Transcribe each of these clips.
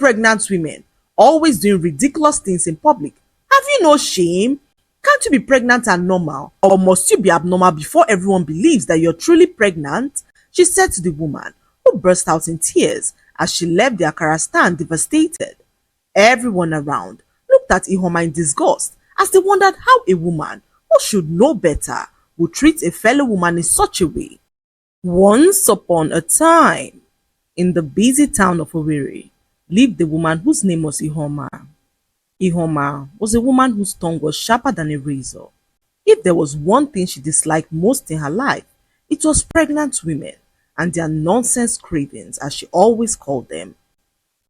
pregnant women, always doing ridiculous things in public. Have you no shame? Can't you be pregnant and normal? Or must you be abnormal before everyone believes that you're truly pregnant? She said to the woman, who burst out in tears as she left the akara stand devastated. Everyone around looked at Ioma in disgust as they wondered how a woman who should know better would treat a fellow woman in such a way. Once upon a time, in the busy town of Owerri, lived a woman whose name was Ioma. Ioma was a woman whose tongue was sharper than a razor. If there was one thing she disliked most in her life, it was pregnant women and their nonsense cravings, as she always called them.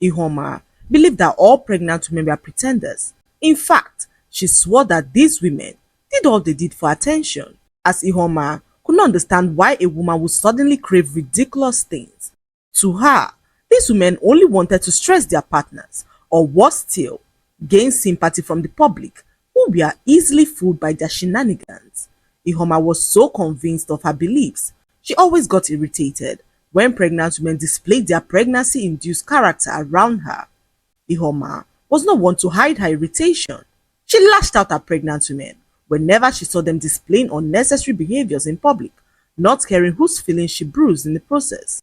Ioma believed that all pregnant women were pretenders. In fact, she swore that these women did all they did for attention, as Ioma could not understand why a woman would suddenly crave ridiculous things. To her, these women only wanted to stress their partners, or worse still, gain sympathy from the public, who were easily fooled by their shenanigans. Ioma was so convinced of her beliefs, she always got irritated when pregnant women displayed their pregnancy-induced character around her. Ioma was not one to hide her irritation. She lashed out at pregnant women whenever she saw them displaying unnecessary behaviors in public, not caring whose feelings she bruised in the process.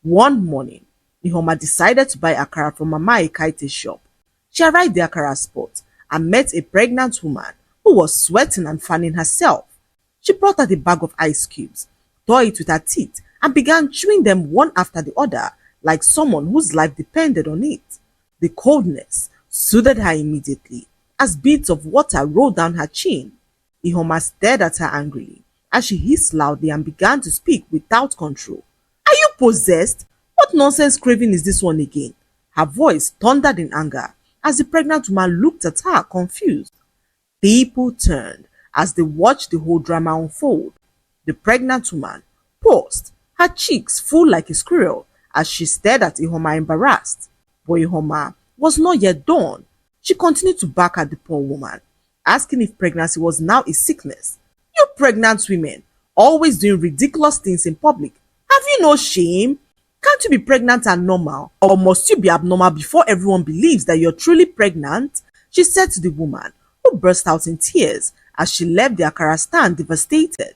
One morning, Ioma decided to buy akara from Mama Ekaite's shop. She arrived at the akara spot and met a pregnant woman who was sweating and fanning herself. She brought out a bag of ice cubes, tore it with her teeth, and began chewing them one after the other like someone whose life depended on it. The coldness soothed her immediately as beads of water rolled down her chin. Ioma stared at her angrily as she hissed loudly and began to speak without control. Are you possessed? What nonsense craving is this one again? Her voice thundered in anger as the pregnant woman looked at her confused. People turned as they watched the whole drama unfold. The pregnant woman paused, her cheeks full like a squirrel as she stared at Ioma embarrassed. But Ioma was not yet done. She continued to bark at the poor woman, asking if pregnancy was now a sickness. You pregnant women, always doing ridiculous things in public. Have you no shame? Can't you be pregnant and normal? Or must you be abnormal before everyone believes that you're truly pregnant? She said to the woman, who burst out in tears as she left the akara stand devastated.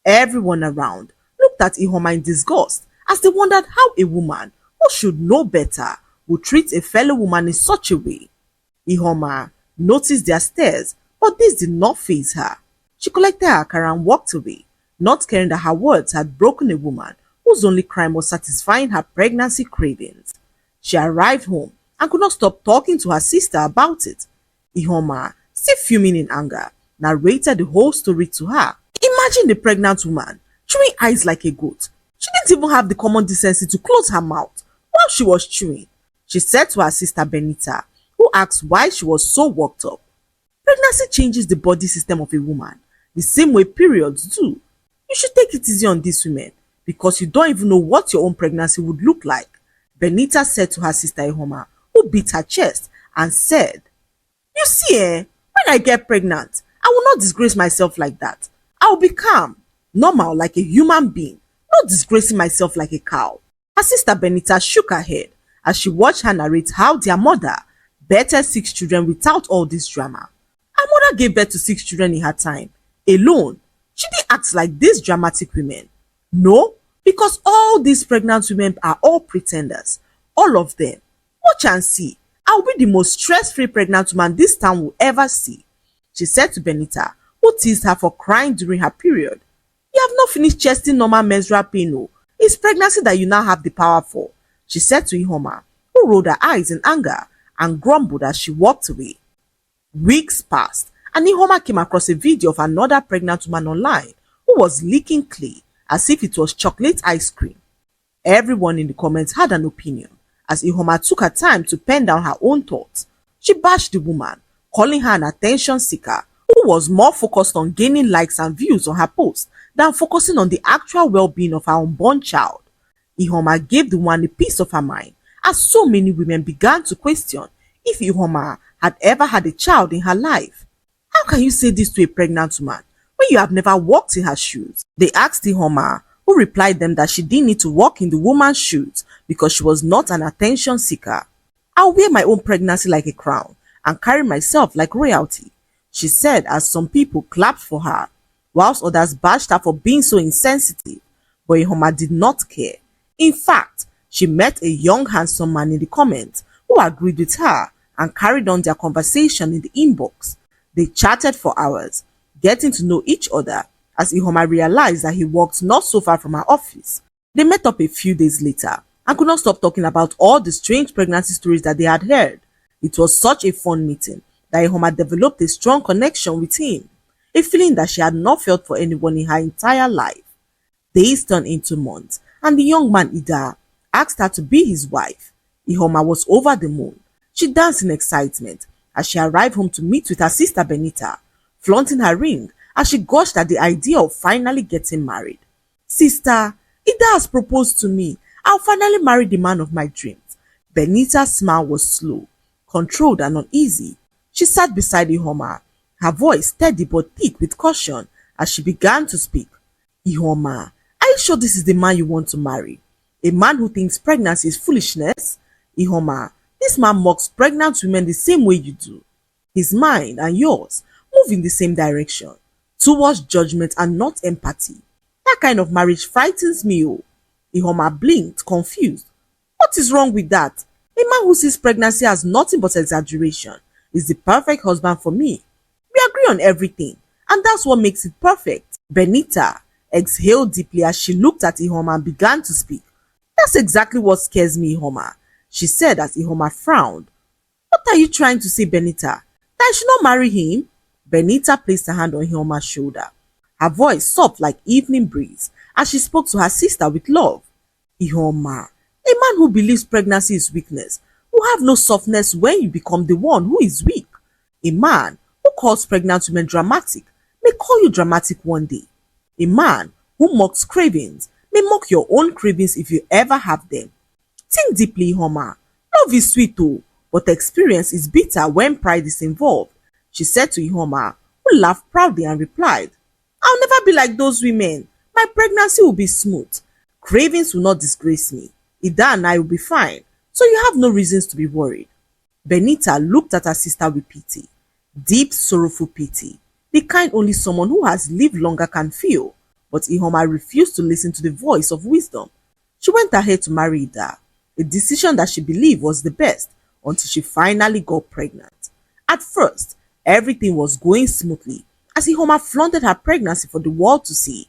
Everyone around looked at Ioma in disgust as they wondered how a woman who should know better would treat a fellow woman in such a way. Ioma noticed their stares, but this did not faze her. She collected her akara and walked away, not caring that her words had broken a woman whose only crime was satisfying her pregnancy cravings. She arrived home and could not stop talking to her sister about it. Ioma, still fuming in anger, narrated the whole story to her. Imagine the pregnant woman, chewing eyes like a goat. She didn't even have the common decency to close her mouth while she was chewing. She said to her sister Benita, who asked why she was so worked up. Pregnancy changes the body system of a woman, the same way periods do. You should take it easy on these women, because you don't even know what your own pregnancy would look like, Benita said to her sister Ioma, who beat her chest and said, You see, when I get pregnant, I will not disgrace myself like that. I will be calm, normal like a human being, not disgracing myself like a cow. Her sister Benita shook her head as she watched her narrate how their mother birthed 6 children without all this drama. Her mother gave birth to 6 children in her time, alone. She didn't act like these dramatic women. No, because all these pregnant women are all pretenders. All of them. Watch and see. I'll be the most stress-free pregnant woman this town will ever see, she said to Benita, who teased her for crying during her period. You have not finished chesting normal menstrual pain, oh. It's pregnancy that you now have the power for, she said to Ioma, who rolled her eyes in anger and grumbled as she walked away. Weeks passed, and Ioma came across a video of another pregnant woman online who was licking clay as if it was chocolate ice cream. Everyone in the comments had an opinion, as Ioma took her time to pen down her own thoughts. She bashed the woman, calling her an attention seeker who was more focused on gaining likes and views on her post than focusing on the actual well-being of her unborn child. Ioma gave the woman a piece of her mind, as so many women began to question if Ioma had ever had a child in her life. How can you say this to a pregnant woman when you have never walked in her shoes? They asked Ioma, who replied them that she didn't need to walk in the woman's shoes because she was not an attention seeker. I'll wear my own pregnancy like a crown and carry myself like royalty, she said as some people clapped for her, whilst others bashed her for being so insensitive. But Ioma did not care. In fact, she met a young handsome man in the comments who agreed with her and carried on their conversation in the inbox. They chatted for hours, getting to know each other as Ioma realized that he worked not so far from her office. They met up a few days later and could not stop talking about all the strange pregnancy stories that they had heard. It was such a fun meeting that Ioma developed a strong connection with him, a feeling that she had not felt for anyone in her entire life. Days turned into months, and the young man Ida asked her to be his wife. Ioma was over the moon. She danced in excitement as she arrived home to meet with her sister Benita, flaunting her ring as she gushed at the idea of finally getting married. Sister, Ida has proposed to me. I'll finally marry the man of my dreams. Benita's smile was slow, controlled and uneasy. She sat beside Ioma, her voice steady but thick with caution as she began to speak. Ioma, are you sure this is the man you want to marry? A man who thinks pregnancy is foolishness? Ioma, this man mocks pregnant women the same way you do. His mind and yours move in the same direction, towards judgment and not empathy. That kind of marriage frightens me. Oh. Ioma blinked, confused. What is wrong with that? A man who sees pregnancy as nothing but exaggeration is the perfect husband for me. We agree on everything, and that's what makes it perfect. Benita exhaled deeply as she looked at Ioma and began to speak. That's exactly what scares me, Ioma, she said as Ioma frowned. What are you trying to say, Benita? That I should not marry him? Benita placed her hand on Ioma's shoulder, her voice soft like evening breeze as she spoke to her sister with love. Ioma, a man who believes pregnancy is weakness will have no softness when you become the one who is weak. A man who calls pregnant women dramatic may call you dramatic one day. A man who mocks cravings may mock your own cravings if you ever have them. Think deeply, Ioma. Love is sweet too, but experience is bitter when pride is involved, she said to Ioma, who laughed proudly and replied, I'll never be like those women. My pregnancy will be smooth. Cravings will not disgrace me. Ida and I will be fine, so you have no reasons to be worried. Benita looked at her sister with pity, deep, sorrowful pity, the kind only someone who has lived longer can feel. But Ioma refused to listen to the voice of wisdom. She went ahead to marry Ida, a decision that she believed was the best until she finally got pregnant. At first, everything was going smoothly as Ioma flaunted her pregnancy for the world to see,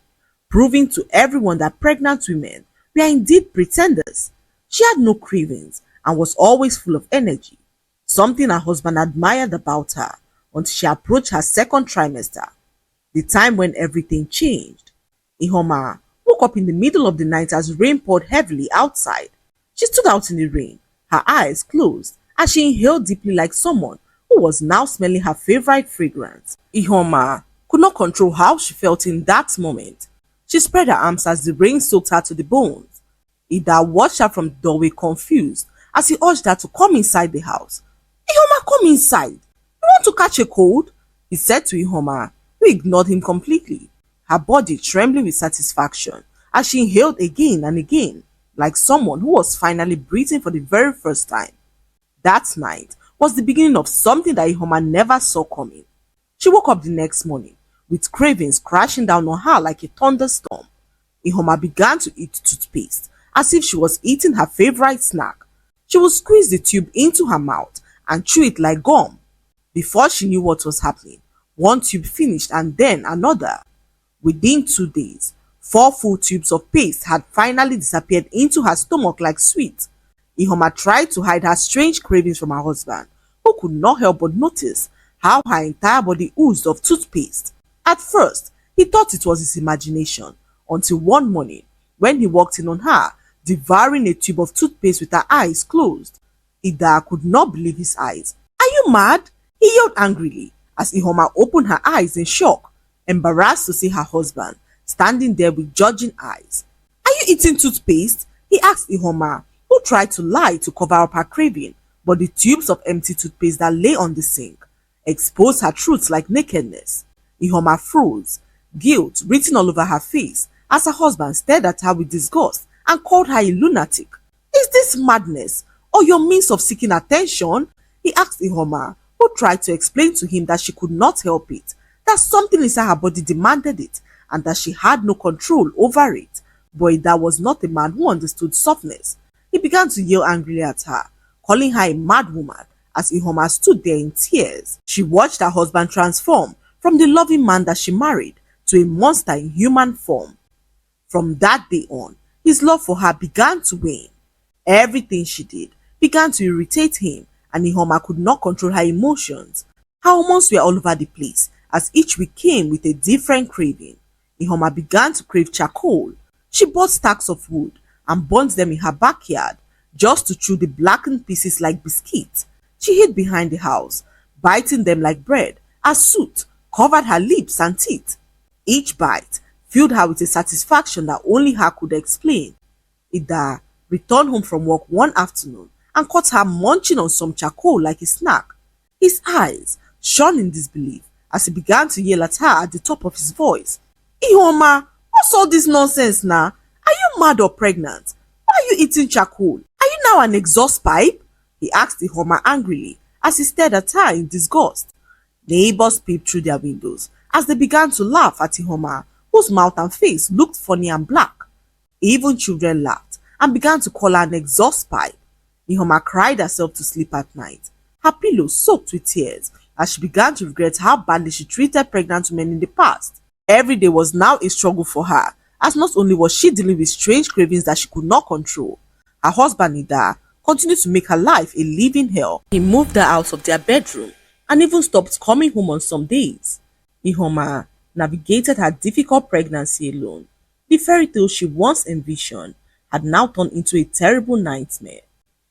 proving to everyone that pregnant women were indeed pretenders. She had no cravings and was always full of energy, something her husband admired about her until she approached her second trimester, the time when everything changed. Ioma woke up in the middle of the night as rain poured heavily outside. She stood out in the rain, her eyes closed, as she inhaled deeply like someone who was now smelling her favorite fragrance. Ioma could not control how she felt in that moment. She spread her arms as the rain soaked her to the bones. Ida watched her from the doorway confused as he urged her to come inside the house. Ioma, come inside. You want to catch a cold? He said to Ioma, who ignored him completely, her body trembling with satisfaction as she inhaled again and again, like someone who was finally breathing for the very first time. That night was the beginning of something that Ioma never saw coming. She woke up the next morning with cravings crashing down on her like a thunderstorm. Ioma began to eat toothpaste as if she was eating her favorite snack. She would squeeze the tube into her mouth and chew it like gum. Before she knew what was happening, one tube finished and then another. Within 2 days, 4 full tubes of paste had finally disappeared into her stomach like sweet. Ioma tried to hide her strange cravings from her husband, who could not help but notice how her entire body oozed of toothpaste. At first, he thought it was his imagination, until one morning, when he walked in on her, devouring a tube of toothpaste with her eyes closed. Ida could not believe his eyes. Are you mad? He yelled angrily as Ioma opened her eyes in shock, embarrassed to see her husband standing there with judging eyes. Are you eating toothpaste? He asked Ioma, who tried to lie to cover up her craving, but the tubes of empty toothpaste that lay on the sink exposed her truth like nakedness. Ioma froze, guilt written all over her face as her husband stared at her with disgust and called her a lunatic. Is this madness, or your means of seeking attention? He asked Ioma, who tried to explain to him that she could not help it, that something inside her body demanded it, and that she had no control over it. But Ida was not a man who understood softness. He began to yell angrily at her, calling her a mad woman, as Ioma stood there in tears. She watched her husband transform from the loving man that she married to a monster in human form. From that day on, his love for her began to wane. Everything she did began to irritate him, and Ioma could not control her emotions. Her hormones were all over the place, as each week came with a different craving. Ioma began to crave charcoal. She bought stacks of wood and burnt them in her backyard, just to chew the blackened pieces like biscuits. She hid behind the house, biting them like bread, as soot covered her lips and teeth. Each bite filled her with a satisfaction that only her could explain. Ida returned home from work one afternoon and caught her munching on some charcoal like a snack. His eyes shone in disbelief as he began to yell at her at the top of his voice. Ioma, what's all this nonsense now? Are you mad or pregnant? Why are you eating charcoal? Are you now an exhaust pipe? He asked Ioma angrily as he stared at her in disgust. Neighbors peeped through their windows as they began to laugh at Ioma, whose mouth and face looked funny and black. Even children laughed and began to call her an exhaust pipe. Ioma cried herself to sleep at night, her pillow soaked with tears, as she began to regret how badly she treated pregnant women in the past. Every day was now a struggle for her, as not only was she dealing with strange cravings that she could not control, her husband Ida continued to make her life a living hell. He moved her out of their bedroom and even stopped coming home on some days. Ioma navigated her difficult pregnancy alone. The fairy tale she once envisioned had now turned into a terrible nightmare.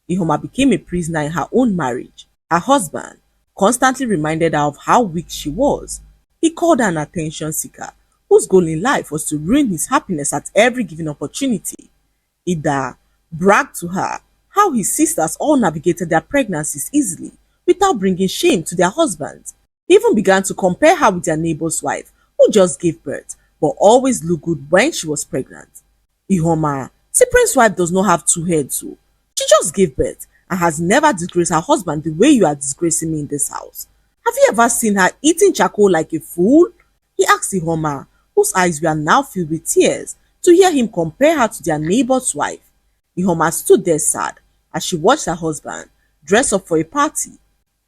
Ioma became a prisoner in her own marriage. Her husband constantly reminded her of how weak she was. He called her an attention seeker, whose goal in life was to ruin his happiness at every given opportunity. Ida bragged to her how his sisters all navigated their pregnancies easily without bringing shame to their husbands. He even began to compare her with their neighbor's wife, who just gave birth but always looked good when she was pregnant. Ioma, Cyprian's wife does not have two heads, so she just gave birth and has never disgraced her husband the way you are disgracing me in this house. Have you ever seen her eating charcoal like a fool? He asked Ioma, whose eyes were now filled with tears, to hear him compare her to their neighbor's wife. Ioma stood there sad as she watched her husband dress up for a party.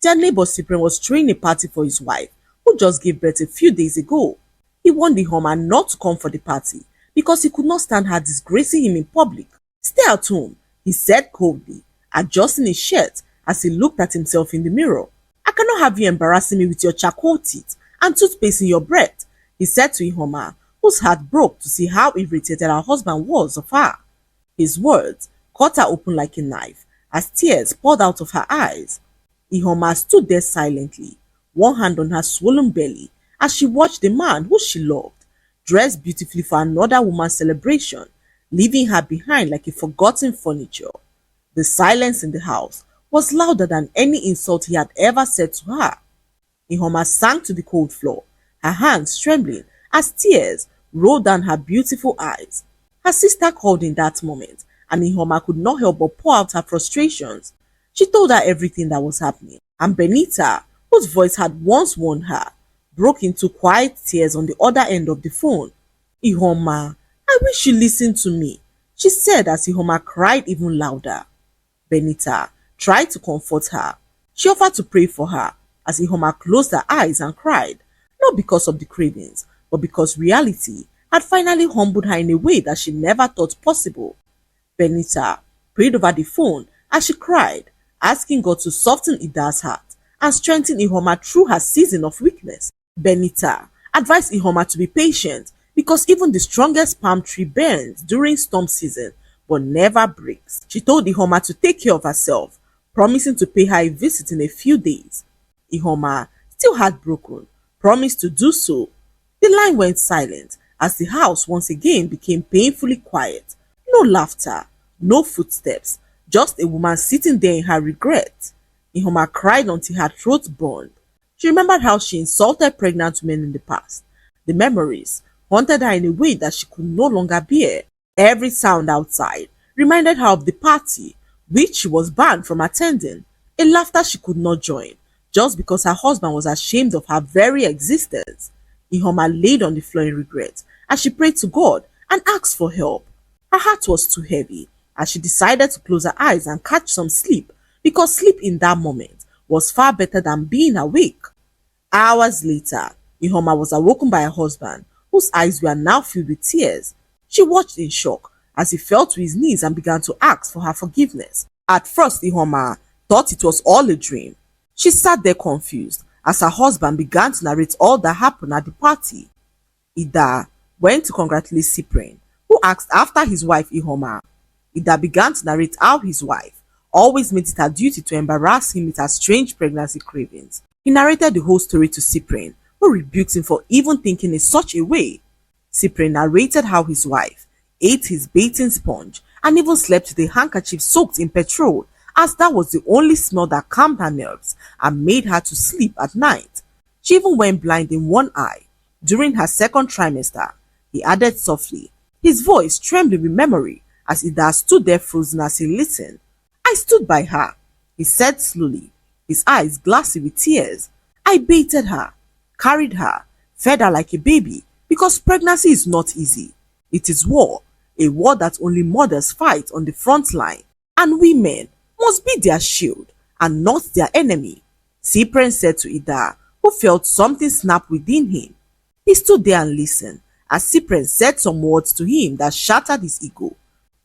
Their neighbor Cyprian was throwing a party for his wife, who just gave birth a few days ago. He warned Ioma not to come for the party because he could not stand her disgracing him in public. Stay at home, he said coldly, adjusting his shirt as he looked at himself in the mirror. I cannot have you embarrassing me with your charcoal teeth and toothpaste in your breath, he said to Ioma, whose heart broke to see how irritated her husband was of her. His words cut her open like a knife as tears poured out of her eyes. Ioma stood there silently, one hand on her swollen belly, as she watched the man who she loved, dressed beautifully for another woman's celebration, leaving her behind like a forgotten furniture. The silence in the house was louder than any insult he had ever said to her. Ioma sank to the cold floor, her hands trembling as tears rolled down her beautiful eyes. Her sister called in that moment, and Ioma could not help but pour out her frustrations. She told her everything that was happening, and Benita, whose voice had once warned her, broke into quiet tears on the other end of the phone. Ioma, I wish you listened to me, she said as Ioma cried even louder. Benita tried to comfort her. She offered to pray for her as Ioma closed her eyes and cried, not because of the cravings, but because reality had finally humbled her in a way that she never thought possible. Benita prayed over the phone as she cried, asking God to soften Ida's heart and strengthen Ioma through her season of weakness. Benita advised Ioma to be patient because even the strongest palm tree bends during storm season but never breaks. She told Ioma to take care of herself, promising to pay her a visit in a few days. Ioma, still heartbroken, promised to do so. The line went silent as the house once again became painfully quiet. No laughter, no footsteps, just a woman sitting there in her regret. Ioma cried until her throat burned. She remembered how she insulted pregnant women in the past. The memories haunted her in a way that she could no longer bear. Every sound outside reminded her of the party which she was banned from attending, a laughter she could not join, just because her husband was ashamed of her very existence. Ioma laid on the floor in regret as she prayed to God and asked for help. Her heart was too heavy as she decided to close her eyes and catch some sleep, because sleep in that moment was far better than being awake. Hours later, Ioma was awoken by her husband, whose eyes were now filled with tears. She watched in shock as he fell to his knees and began to ask for her forgiveness. At first, Ioma thought it was all a dream. She sat there confused as her husband began to narrate all that happened at the party. Ida went to congratulate Cyprian, who asked after his wife Ioma. Ida began to narrate how his wife always made it her duty to embarrass him with her strange pregnancy cravings. He narrated the whole story to Cyprian, who rebuked him for even thinking in such a way. Cyprian narrated how his wife ate his bathing sponge and even slept with a handkerchief soaked in petrol, as that was the only smell that calmed her nerves and made her to sleep at night. She even went blind in one eye during her second trimester. He added softly, his voice trembling with memory as Ida stood there frozen as he listened. I stood by her, he said slowly, his eyes glassy with tears. I bathed her, carried her, fed her like a baby, because pregnancy is not easy. It is war, a war that only mothers fight on the front line, and women must be their shield and not their enemy, Cyprian said to Ida, who felt something snap within him. He stood there and listened as Cyprian said some words to him that shattered his ego.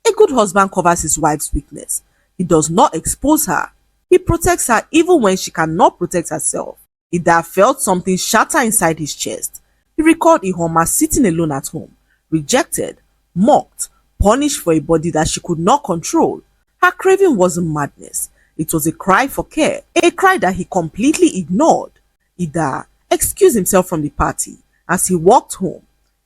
A good husband covers his wife's weakness. He does not expose her. He protects her even when she cannot protect herself. Ida felt something shatter inside his chest. He recalled Ioma sitting alone at home, rejected, mocked, punished for a body that she could not control. Her craving wasn't madness. It was a cry for care, a cry that he completely ignored. Ida excused himself from the party as he walked home,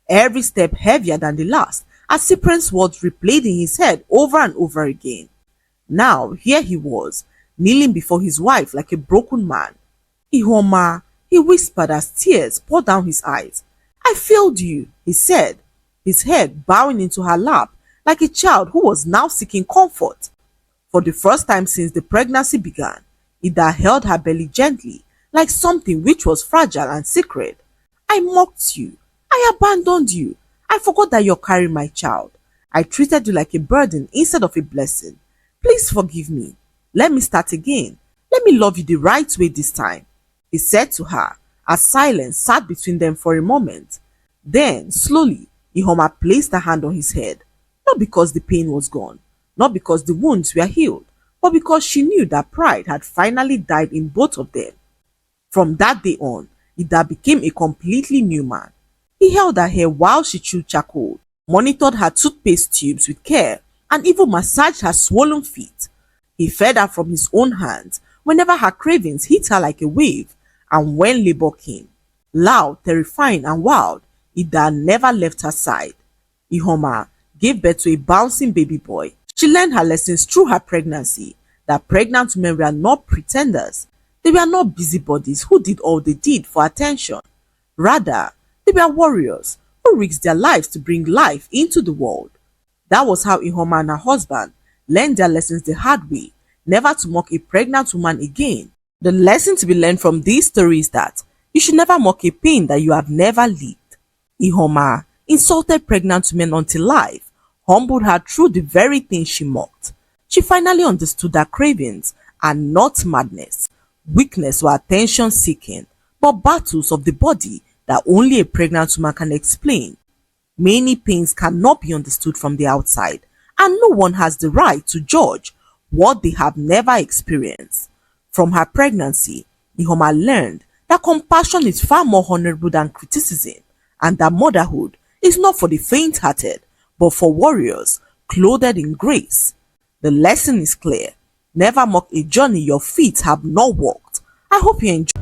every step heavier than the last, as Cyprian's words replayed in his head over and over again. Now, here he was, kneeling before his wife like a broken man. Ioma, he whispered as tears poured down his eyes. I failed you, he said, his head bowing into her lap like a child who was now seeking comfort. For the first time since the pregnancy began, Ida held her belly gently, like something which was fragile and sacred. I mocked you. I abandoned you. I forgot that you're carrying my child. I treated you like a burden instead of a blessing. Please forgive me. Let me start again. Let me love you the right way this time, he said to her, as silence sat between them for a moment. Then, slowly, Ioma placed her hand on his head, not because the pain was gone, not because the wounds were healed, but because she knew that pride had finally died in both of them. From that day on, Ida became a completely new man. He held her hair while she chewed charcoal, monitored her toothpaste tubes with care, and even massaged her swollen feet. He fed her from his own hands whenever her cravings hit her like a wave, and when labor came, loud, terrifying, and wild, Ida never left her side. Ioma gave birth to a bouncing baby boy. She learned her lessons through her pregnancy, that pregnant women were not pretenders. They were not busybodies who did all they did for attention. Rather, they were warriors who risked their lives to bring life into the world. That was how Ioma and her husband learned their lessons the hard way, never to mock a pregnant woman again. The lesson to be learned from this story is that you should never mock a pain that you have never lived. Ioma insulted pregnant women until life humbled her through the very thing she mocked. She finally understood that cravings are not madness, weakness or attention seeking, but battles of the body that only a pregnant woman can explain. Many pains cannot be understood from the outside, and no one has the right to judge what they have never experienced. From her pregnancy, Ioma learned that compassion is far more honorable than criticism, and that motherhood is not for the faint-hearted, but for warriors clothed in grace. The lesson is clear. Never mock a journey your feet have not walked. I hope you enjoy